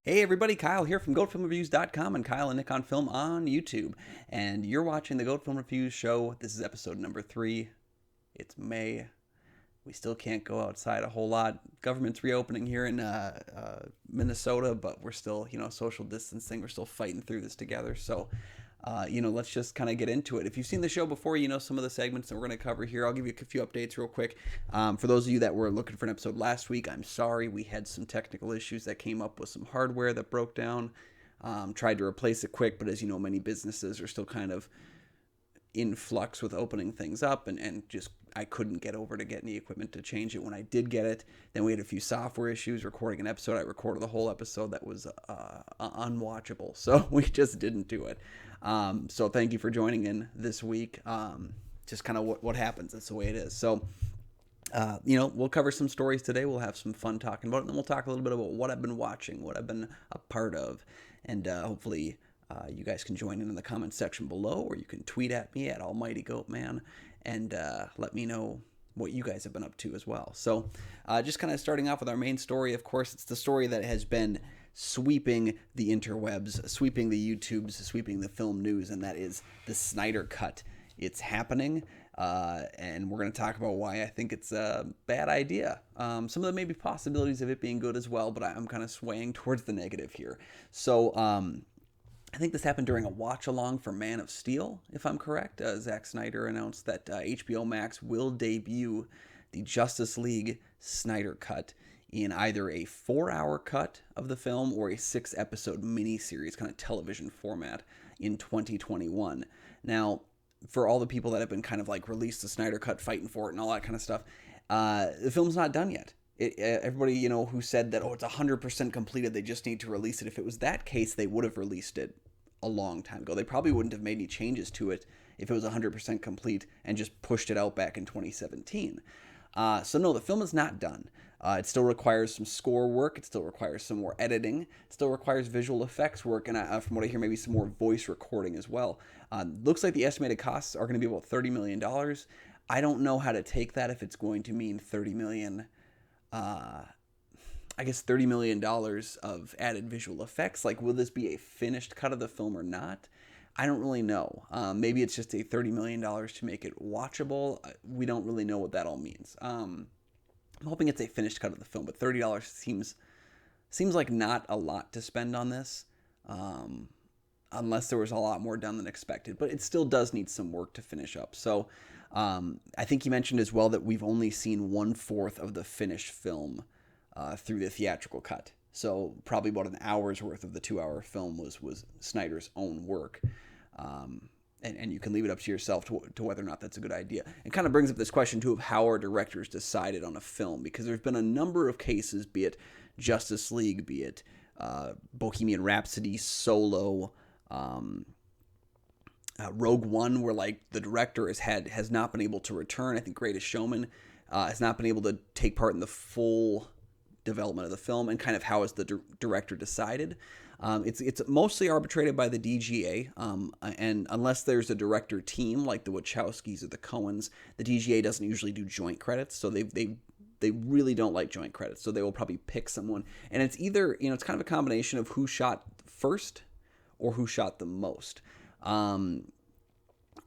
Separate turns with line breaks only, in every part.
Hey everybody, Kyle here from GoatFilmReviews.com and Kyle and Nick on Film on YouTube. And you're watching the Goat Film Reviews show. This is episode number 3. It's May. We still can't go outside a whole lot. Government's reopening here in Minnesota, but we're still, social distancing. We're still fighting through this together. So, let's just kind of get into it. If you've seen the show before, you know some of the segments that we're going to cover here. I'll give you a few updates real quick. For those of you that were looking for an episode last week, I'm sorry. We had some technical issues that came up with some hardware that broke down. Tried to replace it quick, but as you know, many businesses are still kind of in flux with opening things up, and just I couldn't get over to get any equipment to change it. When I did get it, then we had a few software issues recording an episode. I recorded the whole episode that was unwatchable, so we just didn't do it. So thank you for joining in this week. Just kind of what happens. That's the way it is. So we'll cover some stories today. We'll have some fun talking about it, and then we'll talk a little bit about what I've been watching, what I've been a part of, and hopefully you guys can join in the comments section below, or you can tweet at me at Almighty Goat Man and let me know what you guys have been up to as well. So just kind of starting off with our main story, of course, it's the story that has been sweeping the interwebs, sweeping the YouTubes, sweeping the film news, and that is the Snyder Cut. It's happening, and we're going to talk about why I think it's a bad idea. Some of the maybe possibilities of it being good as well, but I'm kind of swaying towards the negative here. So I think this happened during a watch-along for Man of Steel, if I'm correct. Zack Snyder announced that HBO Max will debut the Justice League Snyder Cut in either a 4-hour cut of the film or a 6-episode miniseries kind of television format in 2021. Now, for all the people that have been kind of like released the Snyder Cut, fighting for it and all that kind of stuff, the film's not done yet. Everybody, who said that, it's 100% completed, they just need to release it. If it was that case, they would have released it a long time ago. They probably wouldn't have made any changes to it if it was 100% complete and just pushed it out back in 2017. So no, the film is not done. It still requires some score work. It still requires some more editing. It still requires visual effects work, and from what I hear, maybe some more voice recording as well. Looks like the estimated costs are going to be about $30 million. I don't know how to take that, if it's going to mean $30 million. I guess $30 million of added visual effects. Like, will this be a finished cut of the film or not? I don't really know. Maybe it's just a $30 million to make it watchable. We don't really know what that all means. I'm hoping it's a finished cut of the film, but $30 seems like not a lot to spend on this, unless there was a lot more done than expected. But it still does need some work to finish up. So I think you mentioned as well that we've only seen 1/4 of the finished film through the theatrical cut. So probably about an hour's worth of the 2-hour film was Snyder's own work. And you can leave it up to yourself to whether or not that's a good idea. It kind of brings up this question, too, of how our directors decided on a film, because there's been a number of cases, be it Justice League, be it Bohemian Rhapsody, Solo, Rogue One, where like the director has not been able to return. I think Greatest Showman has not been able to take part in the full development of the film, and kind of how has the director decided. It's mostly arbitrated by the DGA, and unless there's a director team like the Wachowskis or the Coens, the DGA doesn't usually do joint credits, so they really don't like joint credits, so they will probably pick someone, and it's either, it's kind of a combination of who shot first or who shot the most. And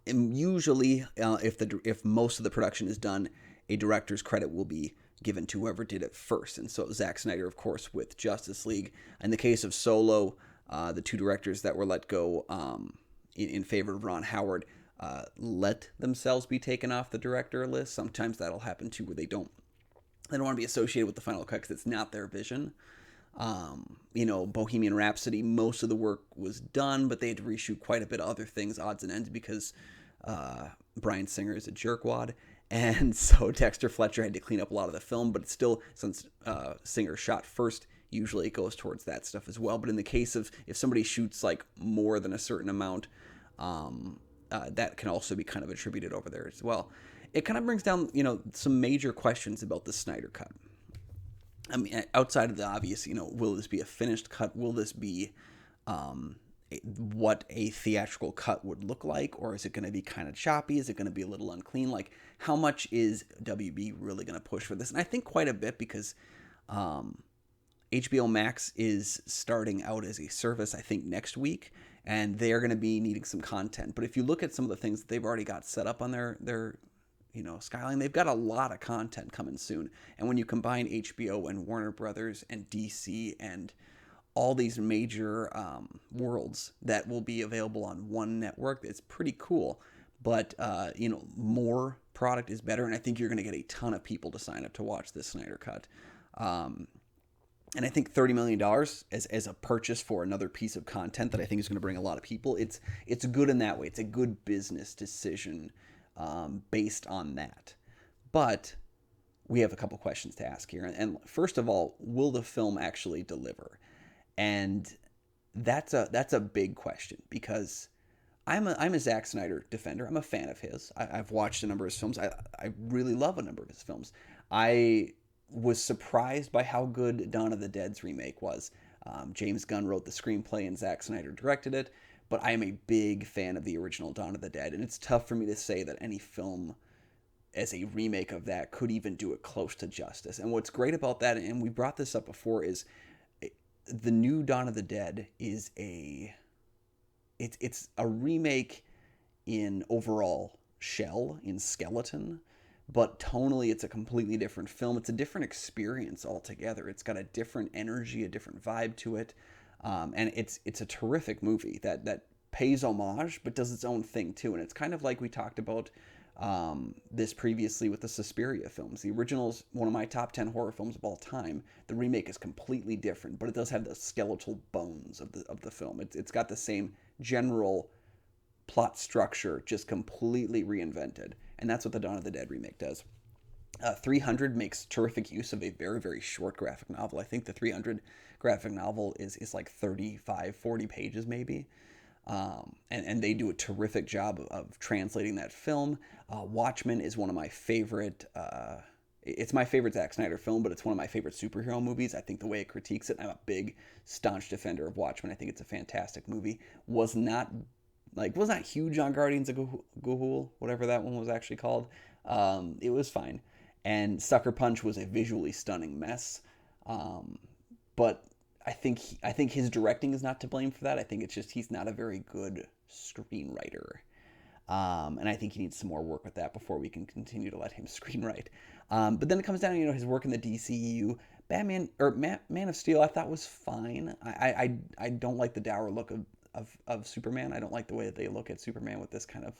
usually, if most of the production is done, a director's credit will be given to whoever did it first. And so Zack Snyder, of course, with Justice League. In the case of Solo, the 2 directors that were let go in favor of Ron Howard let themselves be taken off the director list. Sometimes that'll happen too, where they don't want to be associated with the final cut because it's not their vision. Bohemian Rhapsody, most of the work was done, but they had to reshoot quite a bit of other things, odds and ends, because Bryan Singer is a jerkwad. And so Dexter Fletcher had to clean up a lot of the film, but it's still, since Singer shot first, usually it goes towards that stuff as well. But in the case of if somebody shoots like more than a certain amount, that can also be kind of attributed over there as well. It kind of brings down, some major questions about the Snyder Cut. I mean, outside of the obvious, will this be a finished cut? Will this be what a theatrical cut would look like, or is it going to be kind of choppy? Is it going to be a little unclean? Like, how much is WB really going to push for this? And I think quite a bit, because HBO Max is starting out as a service, I think, next week, and they're going to be needing some content. But if you look at some of the things that they've already got set up on their Skyline, they've got a lot of content coming soon. And when you combine HBO and Warner Brothers and DC and all these major worlds that will be available on one network, it's pretty cool. But more product is better, and I think you're going to get a ton of people to sign up to watch this Snyder Cut. And I think $30 million as a purchase for another piece of content that I think is going to bring a lot of people, it's good in that way. It's a good business decision based on that. But we have a couple questions to ask here. And first of all, will the film actually deliver? And that's a big question, because I'm a Zack Snyder defender. I'm a fan of his. I've watched a number of his films. I really love a number of his films. I was surprised by how good Dawn of the Dead's remake was. James Gunn wrote the screenplay and Zack Snyder directed it, but I am a big fan of the original Dawn of the Dead, and it's tough for me to say that any film as a remake of that could even do it close to justice. And what's great about that, and we brought this up before, is the new Dawn of the Dead is it's a remake in overall shell, in skeleton, but tonally it's a completely different film. It's a different experience altogether. It's got a different energy, a different vibe to it, and it's a terrific movie that pays homage but does its own thing too. And it's kind of like we talked about this previously with the Suspiria films. The original is one of my top 10 horror films of all time. The remake is completely different, but it does have the skeletal bones of the film. It's got the same general plot structure, just completely reinvented. And that's what the Dawn of the Dead remake does. 300 makes terrific use of a very, very short graphic novel. I think the 300 graphic novel is like 35, 40 pages maybe. And they do a terrific job of translating that film. Watchmen is one of my favorite, it's my favorite Zack Snyder film, but it's one of my favorite superhero movies. I think the way it critiques it, I'm a big, staunch defender of Watchmen. I think it's a fantastic movie. Was not huge on Guardians of Gahul, whatever that one was actually called. It was fine. And Sucker Punch was a visually stunning mess. But I think his directing is not to blame for that. I think it's just he's not a very good screenwriter. And I think he needs some more work with that before we can continue to let him screenwrite. But then it comes down to, his work in the DCEU. Batman, or Man of Steel, I thought was fine. I don't like the dour look of Superman. I don't like the way that they look at Superman with this kind of...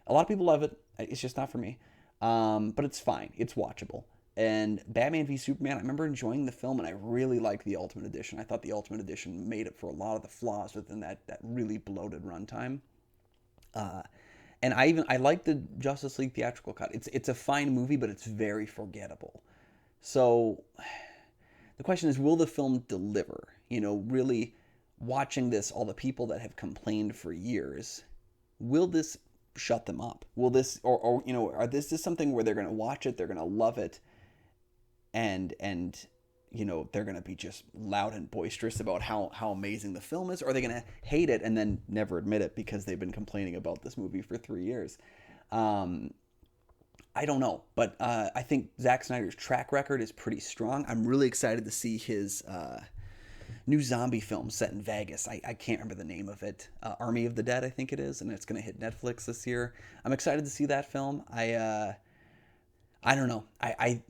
A lot of people love it. It's just not for me. But it's fine. It's watchable. And Batman v Superman, I remember enjoying the film, and I really liked the Ultimate Edition. I thought the Ultimate Edition made up for a lot of the flaws within that really bloated runtime. And I like the Justice League theatrical cut. It's a fine movie, but it's very forgettable. So the question is, will the film deliver? Really watching this, all the people that have complained for years, will this shut them up? Will this, or this is something where they're going to watch it, they're going to love it, and they're going to be just loud and boisterous about how amazing the film is, or are they going to hate it and then never admit it because they've been complaining about this movie for 3 years? I don't know, but I think Zack Snyder's track record is pretty strong. I'm really excited to see his new zombie film set in Vegas. I can't remember the name of it. Army of the Dead, I think it is, and it's going to hit Netflix this year. I'm excited to see that film. I don't know. I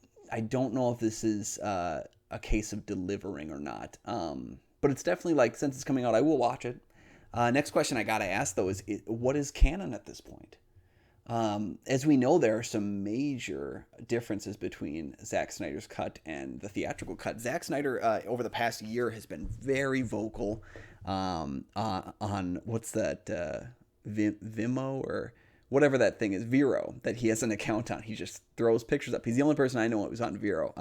don't know if this is a case of delivering or not. But it's definitely, since it's coming out, I will watch it. Next question I got to ask, though, is what is canon at this point? As we know, there are some major differences between Zack Snyder's cut and the theatrical cut. Zack Snyder, over the past year, has been very vocal on what's that, Vimeo or whatever that thing is, Vero, that he has an account on. He just throws pictures up. He's the only person I know who's on Vero.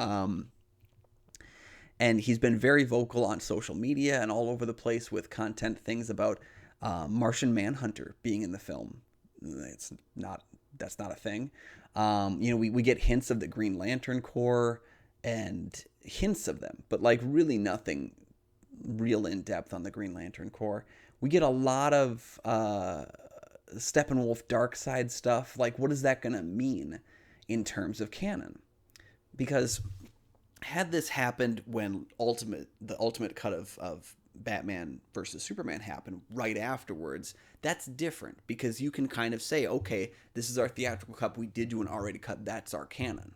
And he's been very vocal on social media and all over the place with content things about Martian Manhunter being in the film. That's not a thing. We get hints of the Green Lantern Corps and hints of them, but really nothing real in depth on the Green Lantern Corps. We get a lot of Steppenwolf Darkseid stuff. What is that going to mean in terms of canon? Because had this happened when the ultimate cut of Batman versus Superman happened right afterwards, that's different because you can kind of say, okay, this is our theatrical cut. We did do an R-rated cut. That's our canon.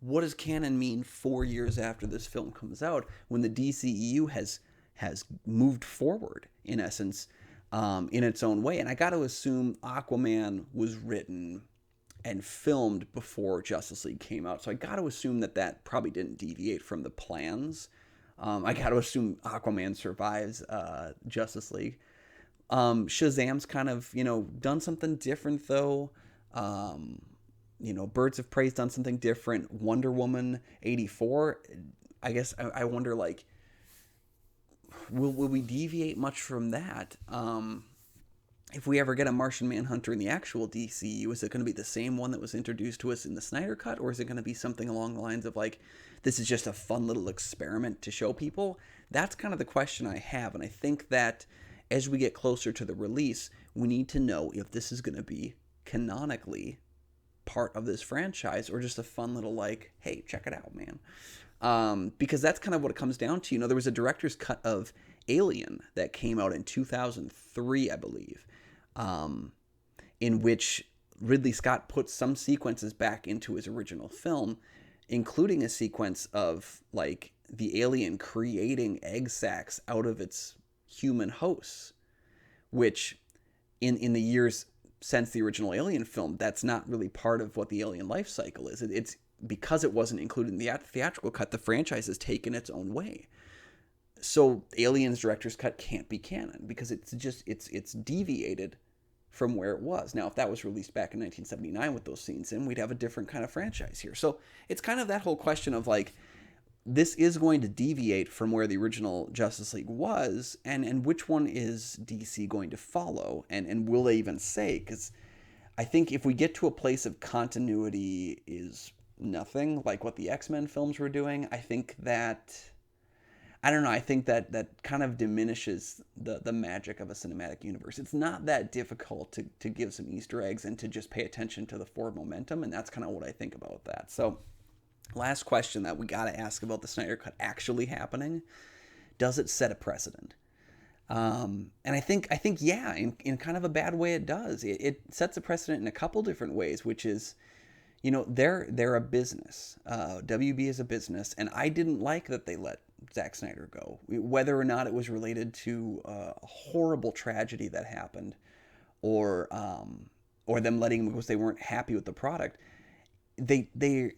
What does canon mean 4 years after this film comes out when the DCEU has moved forward in essence in its own way? And I got to assume Aquaman was written and filmed before Justice League came out, so I got to assume that probably didn't deviate from the plans. I got to assume Aquaman survives Justice League. Shazam's kind of done something different though. Birds of Prey's done something different. Wonder Woman 84. I guess I wonder, like, will we deviate much from that? If we ever get a Martian Manhunter in the actual DCU, is it going to be the same one that was introduced to us in the Snyder Cut, or is it going to be something along the lines of, like, this is just a fun little experiment to show people? That's kind of the question I have, and I think that as we get closer to the release, we need to know if this is going to be canonically part of this franchise or just a fun little, like, hey, check it out, man. Because that's kind of what it comes down to. There was a director's cut of Alien that came out in 2003, I believe, in which Ridley Scott put some sequences back into his original film, including a sequence of, like, the alien creating egg sacs out of its human hosts, which in the years since the original Alien film, that's not really part of what the Alien life cycle is. It's because it wasn't included in the theatrical cut, the franchise has taken its own way. So Alien's director's cut can't be canon because it's deviated from where it was. Now, if that was released back in 1979 with those scenes in, we'd have a different kind of franchise here. So it's kind of that whole question of, like, this is going to deviate from where the original Justice League was, and which one is DC going to follow, and will they even say? Because I think if we get to a place of continuity is nothing, like what the X-Men films were doing, I think that, I don't know, I think that kind of diminishes the magic of a cinematic universe. It's not that difficult to give some Easter eggs and to just pay attention to the forward momentum, and that's kind of what I think about that. So, last question that we got to ask about the Snyder Cut actually happening: does it set a precedent? And I think yeah, in kind of a bad way it does. It sets a precedent in a couple different ways, which is, they're a business. WB is a business, and I didn't like that they let Zack Snyder go. Whether or not it was related to a horrible tragedy that happened, or them letting him because they weren't happy with the product. The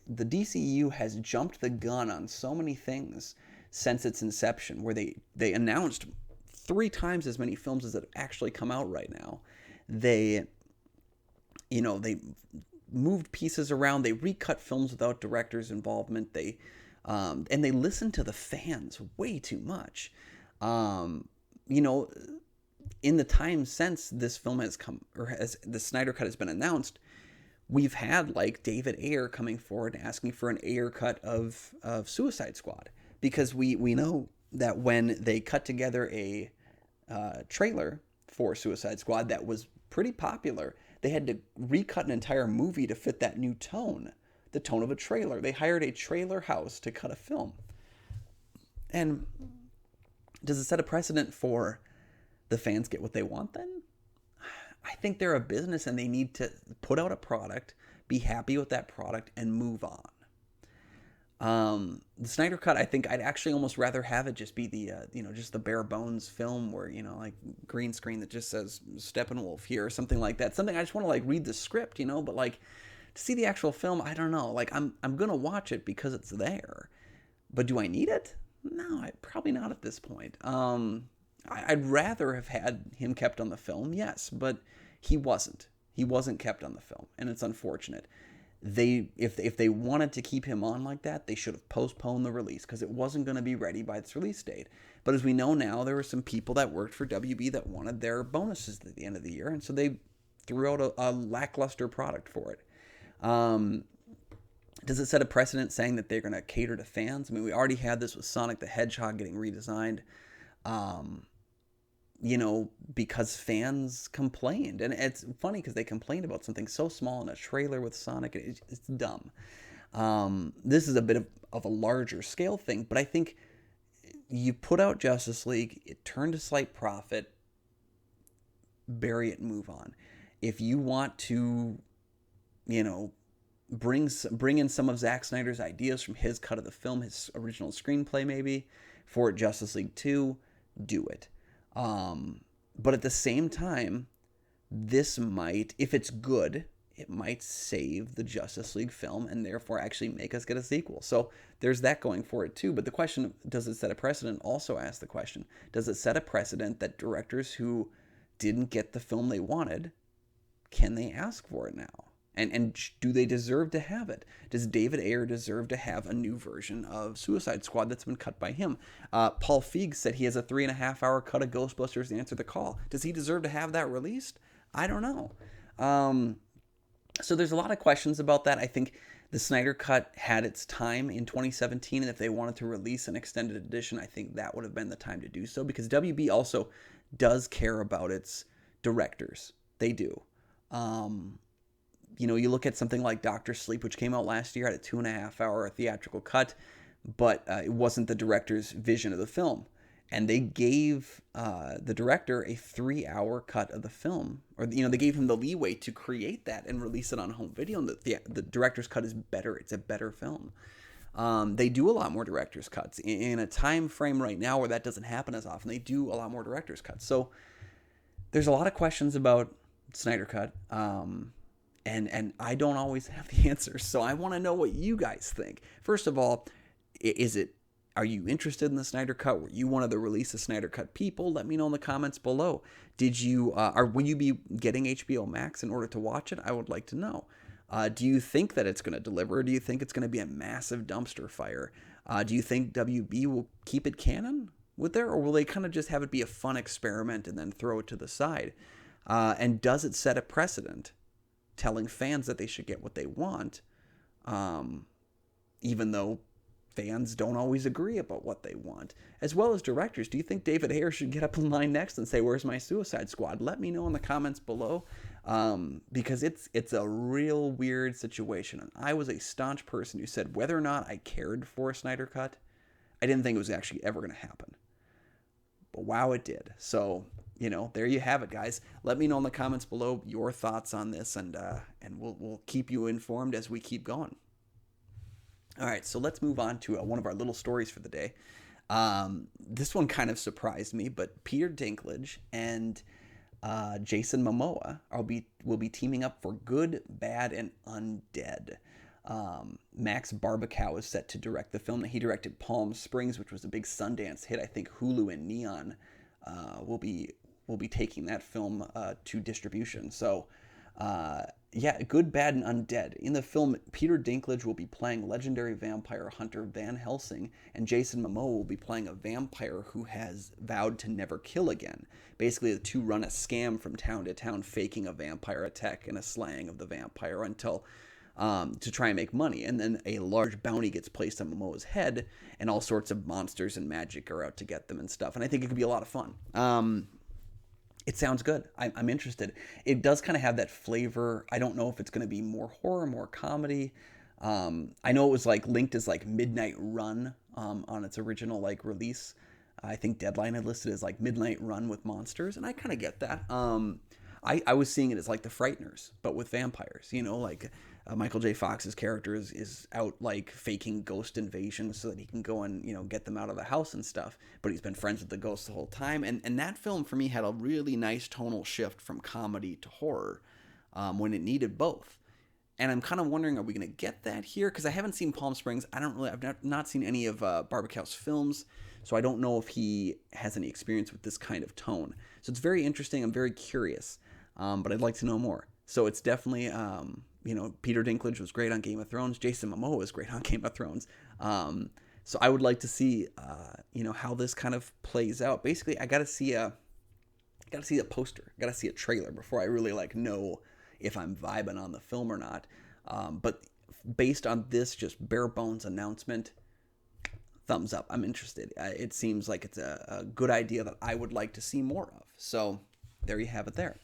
DCU has jumped the gun on so many things since its inception, where they announced 3 times as many films as that actually come out right now. They moved pieces around. They recut films without director's involvement. And they listen to the fans way too much. In the time since this film has come, or as the Snyder Cut has been announced, we've had, like, David Ayer coming forward and asking for an Ayer cut of Suicide Squad, because we know that when they cut together a trailer for Suicide Squad that was pretty popular, they had to recut an entire movie to fit that new tone, the tone of a trailer. They hired a trailer house to cut a film. And does it set a precedent for the fans get what they want then? I think they're a business and they need to put out a product, be happy with that product, and move on. The Snyder Cut, I think I'd actually almost rather have it just be the, just the bare bones film where, like, green screen that just says Steppenwolf here or something like that. Something I just want to, like, read the script, but, like, to see the actual film, I don't know. Like, I'm going to watch it because it's there. But do I need it? No, probably not at this point. I'd rather have had him kept on the film, yes, but he wasn't. He wasn't kept on the film, and it's unfortunate. If they wanted to keep him on like that, they should have postponed the release because it wasn't going to be ready by its release date. But as we know now, there were some people that worked for WB that wanted their bonuses at the end of the year, and so they threw out a lackluster product for it. Does it set a precedent saying that they're going to cater to fans? I mean, we already had this with Sonic the Hedgehog getting redesigned, because fans complained. And it's funny because they complained about something so small in a trailer with Sonic. It's dumb. This is a bit of a larger scale thing, but I think you put out Justice League, it turned a slight profit, bury it and move on. If you want to, you know, bring in some of Zack Snyder's ideas from his cut of the film, his original screenplay maybe, for Justice League 2, do it. But at the same time, this might, if it's good, it might save the Justice League film and therefore actually make us get a sequel. So there's that going for it too. But the question, does it set a precedent, also asks the question, does it set a precedent that directors who didn't get the film they wanted, can they ask for it now? And do they deserve to have it? Does David Ayer deserve to have a new version of Suicide Squad that's been cut by him? Paul Feig said he has a 3.5-hour cut of Ghostbusters Answer the Call. Does he deserve to have that released? I don't know. So there's a lot of questions about that. I think the Snyder Cut had its time in 2017, and if they wanted to release an extended edition, I think that would have been the time to do so, because WB also does care about its directors. They do. You look at something like Doctor Sleep, which came out last year, had a 2.5-hour theatrical cut, but it wasn't the director's vision of the film. And they gave the director a 3-hour cut of the film, or they gave him the leeway to create that and release it on home video. And the director's cut is better; it's a better film. They do a lot more director's cuts in a time frame right now where that doesn't happen as often. They do a lot more director's cuts. So there's a lot of questions about Snyder Cut, and I don't always have the answers. So I want to know what you guys think. First of all, are you interested in the Snyder Cut? Were you one of the release of Snyder Cut people? Let me know in the comments below. Will you be getting HBO Max in order to watch it? I would like to know. Do you think that it's going to deliver? Or do you think it's going to be a massive dumpster fire? Do you think WB will keep it canon with there, or will they kind of just have it be a fun experiment and then throw it to the side? And does it set a precedent, telling fans that they should get what they want, even though fans don't always agree about what they want, as well as directors? Do you think David Ayer should get up in line next and say, "Where's my Suicide Squad?" Let me know in the comments below, because it's a real weird situation. And I was a staunch person who said whether or not I cared for a Snyder Cut, I didn't think it was actually ever going to happen. But wow, it did. So there you have it, guys. Let me know in the comments below your thoughts on this, and we'll keep you informed as we keep going. All right, so let's move on to one of our little stories for the day. This one kind of surprised me, but Peter Dinklage and Jason Momoa will be teaming up for Good, Bad, and Undead. Max Barbacow is set to direct the film. He directed Palm Springs, which was a big Sundance hit. I think Hulu and Neon will be taking that film to distribution. So, Good, Bad, and Undead. In the film, Peter Dinklage will be playing legendary vampire hunter Van Helsing, and Jason Momoa will be playing a vampire who has vowed to never kill again. Basically, the two run a scam from town to town, faking a vampire attack and a slaying of the vampire until to try and make money. And then a large bounty gets placed on Momoa's head, and all sorts of monsters and magic are out to get them and stuff. And I think it could be a lot of fun. It sounds good. I'm interested. It does kind of have that flavor. I don't know if it's going to be more horror, more comedy. I know it was linked as Midnight Run on its original release. I think Deadline had listed as Midnight Run with monsters, and I kind of get that. I was seeing it as The Frighteners, but with vampires. Michael J. Fox's character is out faking ghost invasions so that he can go and get them out of the house and stuff. But he's been friends with the ghosts the whole time. And that film for me had a really nice tonal shift from comedy to horror when it needed both. And I'm kind of wondering, are we going to get that here? Because I haven't seen Palm Springs. I've not seen any of Barbacow's films, so I don't know if he has any experience with this kind of tone. So it's very interesting. I'm very curious, but I'd like to know more. So it's definitely, Peter Dinklage was great on Game of Thrones. Jason Momoa was great on Game of Thrones. So I would like to see, how this kind of plays out. Basically, I got to see a poster. I got to see a trailer before I really know if I'm vibing on the film or not. But based on this just bare bones announcement, thumbs up. I'm interested. It seems like it's a good idea that I would like to see more of. So there you have it there.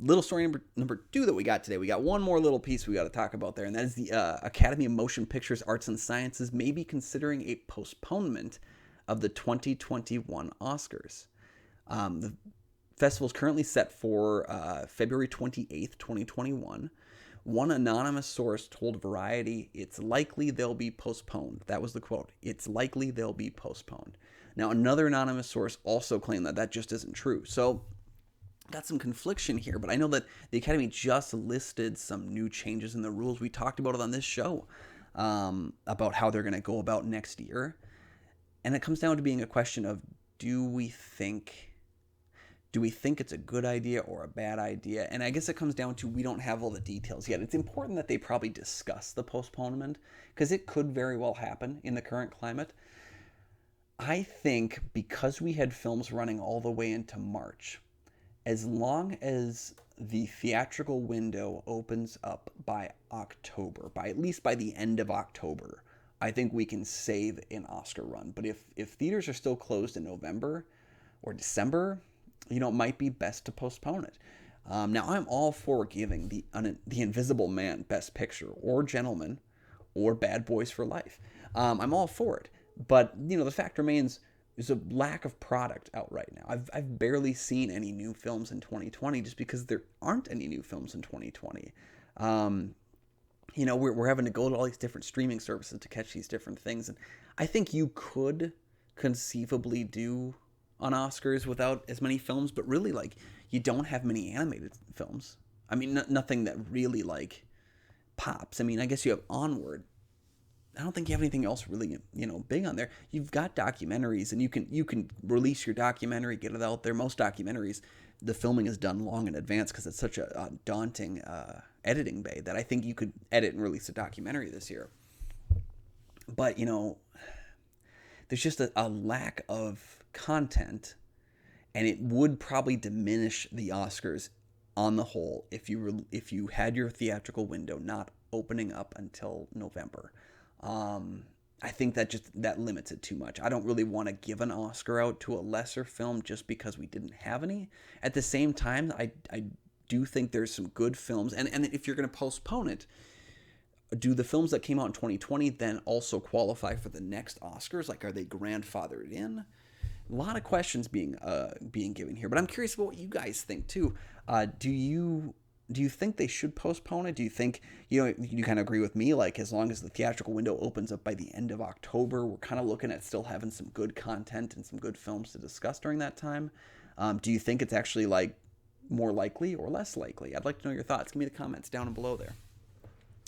little story number 2 that we got today. We got one more little piece we got to talk about there, and that is the Academy of Motion Pictures Arts and Sciences may be considering a postponement of the 2021 Oscars. The festival is currently set for February 28th, 2021. One anonymous source told Variety it's likely they'll be postponed. That was the quote. It's likely they'll be postponed. Now, another anonymous source also claimed that just isn't true. So, got some confliction here, but I know that the Academy just listed some new changes in the rules. We talked about it on this show, about how they're going to go about next year. And it comes down to being a question of, do we think it's a good idea or a bad idea? And I guess it comes down to, we don't have all the details yet. It's important that they probably discuss the postponement, because it could very well happen in the current climate. I think because we had films running all the way into March, as long as the theatrical window opens up by October, by at least by the end of October, I think we can save an Oscar run. But if theaters are still closed in November or December, it might be best to postpone it. Now, I'm all for giving the Invisible Man Best Picture, or Gentleman, or Bad Boys for Life. I'm all for it. But, the fact remains, there's a lack of product out right now. I've barely seen any new films in 2020 just because there aren't any new films in 2020. We're having to go to all these different streaming services to catch these different things. And I think you could conceivably do on Oscars without as many films, but really, you don't have many animated films. I mean, nothing that really, pops. I mean, I guess you have Onward. I don't think you have anything else really, big on there. You've got documentaries, and you can release your documentary, get it out there. Most documentaries, the filming is done long in advance because it's such a daunting editing bay that I think you could edit and release a documentary this year. But, there's just a lack of content, and it would probably diminish the Oscars on the whole if you had your theatrical window not opening up until November. I think that limits it too much. I don't really want to give an Oscar out to a lesser film just because we didn't have any. At the same time, I do think there's some good films, and if you're going to postpone it, do the films that came out in 2020 then also qualify for the next Oscars? Are they grandfathered in? A lot of questions being given here, but I'm curious about what you guys think too. Do you think they should postpone it? Do you think, you kind of agree with me, as long as the theatrical window opens up by the end of October, we're kind of looking at still having some good content and some good films to discuss during that time? Do you think it's actually more likely or less likely? I'd like to know your thoughts. Give me the comments down below there.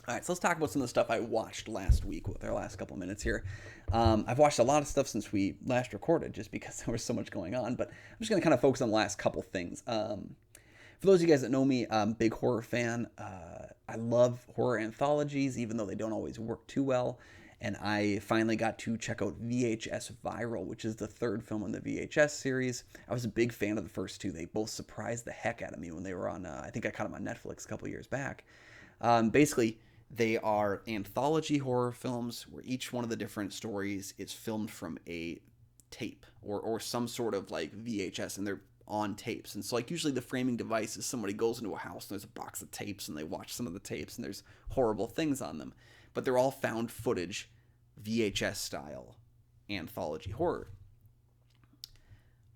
All right, so let's talk about some of the stuff I watched last week with our last couple minutes here. I've watched a lot of stuff since we last recorded just because there was so much going on, but I'm just going to kind of focus on the last couple things. For those of you guys that know me, I'm a big horror fan. I love horror anthologies, even though they don't always work too well. And I finally got to check out VHS Viral, which is the third film in the VHS series. I was a big fan of the first two. They both surprised the heck out of me when they were on, I think I caught them on Netflix a couple years back. Basically, they are anthology horror films where each one of the different stories is filmed from a tape or some sort of VHS, and they're on tapes. And so usually the framing device is somebody goes into a house and there's a box of tapes and they watch some of the tapes and there's horrible things on them. But they're all found footage, VHS style anthology horror.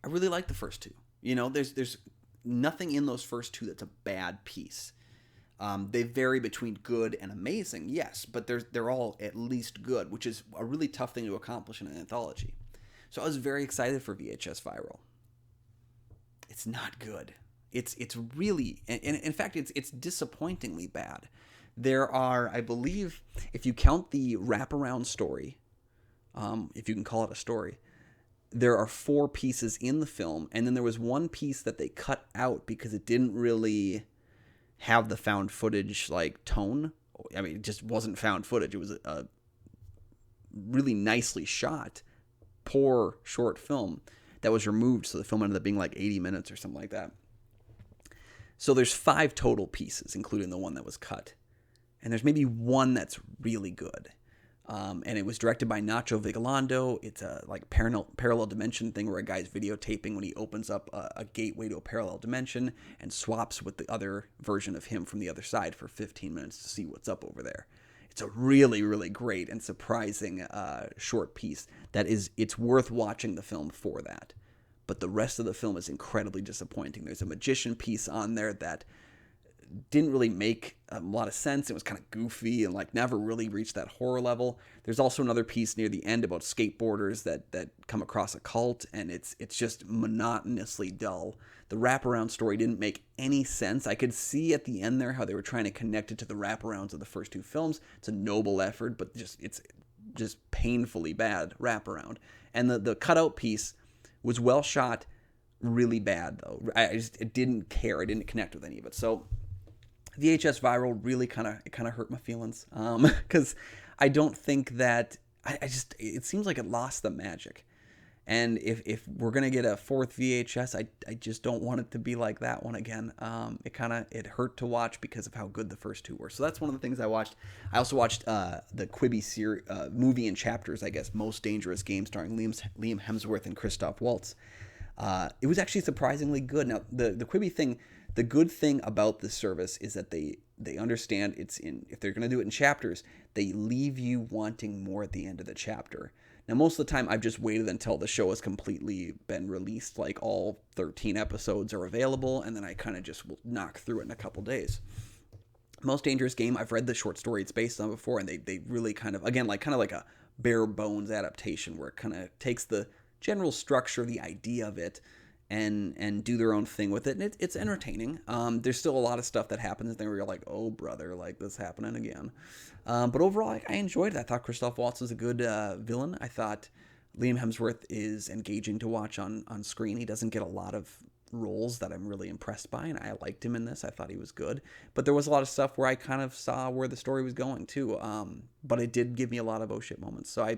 I really like the first two. There's nothing in those first two that's a bad piece. They vary between good and amazing, yes, but they're all at least good, which is a really tough thing to accomplish in an anthology. So I was very excited for VHS Viral. It's not good. It's really, and in fact, it's disappointingly bad. There are, I believe, if you count the wraparound story, if you can call it a story, there are 4 pieces in the film, and then there was one piece that they cut out because it didn't really have the found footage tone. I mean, it just wasn't found footage. It was a really nicely shot, poor short film that was removed, so the film ended up being 80 minutes or something like that. So there's 5 total pieces, including the one that was cut. And there's maybe one that's really good. And it was directed by Nacho Vigalondo. It's a like parallel dimension thing where a guy's videotaping when he opens up a gateway to a parallel dimension and swaps with the other version of him from the other side for 15 minutes to see what's up over there. It's a really, really great and surprising short piece. It's worth watching the film for that. But the rest of the film is incredibly disappointing. There's a magician piece on there that didn't really make a lot of sense. It was kind of goofy and like never really reached that horror level. There's also another piece near the end about skateboarders that come across a cult, and it's just monotonously dull. The wraparound story didn't make any sense. I could see at the end there how they were trying to connect it to the wraparounds of the first two films. It's a noble effort, but it's just painfully bad wraparound. And the cutout piece was well shot, really bad though. It didn't care. I didn't connect with any of it. So VHS Viral really kind of hurt my feelings because I don't think that it seems like it lost the magic. And if we're gonna get a fourth VHS, I just don't want it to be like that one again. It hurt to watch because of how good the first two were. So that's one of the things I watched. I also watched the Quibi movie in chapters, I guess, Most Dangerous Game, starring Liam Hemsworth and Christoph Waltz. It was actually surprisingly good. Now the Quibi thing. The good thing about this service is that they understand if they're going to do it in chapters, they leave you wanting more at the end of the chapter. Now, most of the time, I've just waited until the show has completely been released, like all 13 episodes are available, and then I kind of just will knock through it in a couple days. Most Dangerous Game, I've read the short story it's based on before, and they really kind of like a bare bones adaptation where it kind of takes the general structure, the idea of it, and do their own thing with it. And it's entertaining. There's still a lot of stuff that happens there where you're like, oh, brother, like this happening again. But overall, I enjoyed it. I thought Christoph Waltz was a good villain. I thought Liam Hemsworth is engaging to watch on screen. He doesn't get a lot of roles that I'm really impressed by, and I liked him in this. I thought he was good. But there was a lot of stuff where I kind of saw where the story was going, too. But it did give me a lot of oh shit moments. So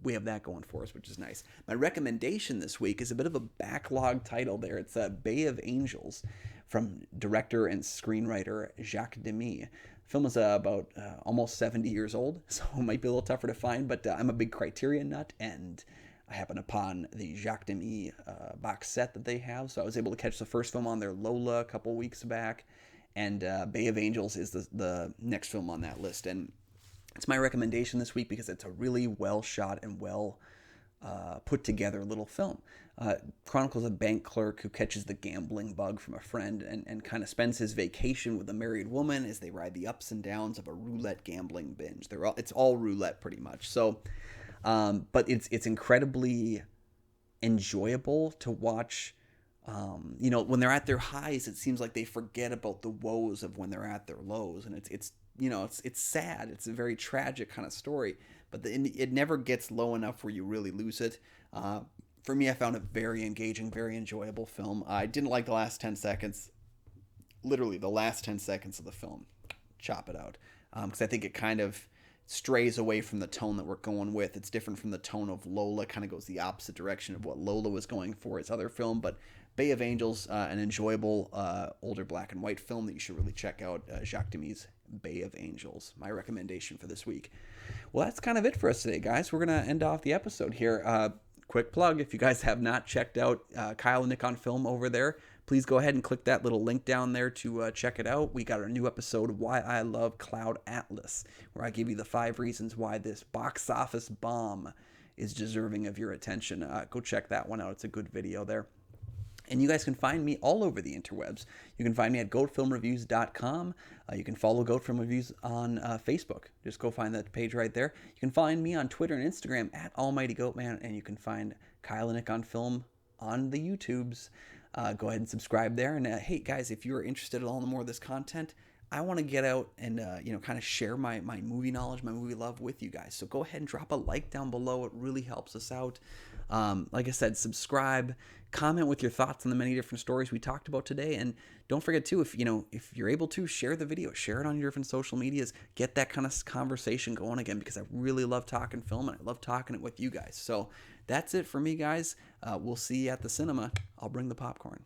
we have that going for us, which is nice. My recommendation this week is a bit of a backlog title there. It's Bay of Angels from director and screenwriter Jacques Demy. The film is about almost 70 years old, so it might be a little tougher to find, but I'm a big Criterion nut, and I happened upon the Jacques Demy box set that they have, so I was able to catch the first film on their Lola a couple weeks back, and Bay of Angels is the next film on that list, and it's my recommendation this week because it's a really well shot and well put together little film. Chronicles a bank clerk who catches the gambling bug from a friend and kind of spends his vacation with a married woman as they ride the ups and downs of a roulette gambling binge. It's all roulette pretty much. So, but it's incredibly enjoyable to watch. When they're at their highs, it seems like they forget about the woes of when they're at their lows, and it's sad. It's a very tragic kind of story, but it never gets low enough where you really lose it. For me, I found it very engaging, very enjoyable film. I didn't like the last 10 seconds, literally the last 10 seconds of the film. Chop it out, because I think it kind of strays away from the tone that we're going with. It's different from the tone of Lola, kind of goes the opposite direction of what Lola was going for its other film, but Bay of Angels, an enjoyable older black and white film that you should really check out, Jacques Demy's Bay of Angels, my recommendation for this week. Well, that's kind of it for us today, guys. We're going to end off the episode here. Quick plug, if you guys have not checked out Kyle and Nick on Film over there, please go ahead and click that little link down there to check it out. We got our new episode of Why I Love Cloud Atlas, where I give you the 5 reasons why this box office bomb is deserving of your attention. Go check that one out. It's a good video there. And you guys can find me all over the interwebs. You can find me at goatfilmreviews.com. You can follow Goat Film Reviews on Facebook. Just go find that page right there. You can find me on Twitter and Instagram at Almighty Goatman, and you can find Kyle and Nick on Film on the YouTubes. Go ahead and subscribe there. And hey, guys, if you're interested in all the more of this content, I want to get out and kind of share my movie knowledge, my movie love with you guys. So go ahead and drop a like down below. It really helps us out. Like I said, subscribe, comment with your thoughts on the many different stories we talked about today, and don't forget too, if you're able to, share the video, share it on your different social medias, get that kind of conversation going again, because I really love talking film and I love talking it with you guys. So that's it for me, guys. We'll see you at the cinema. I'll bring the popcorn.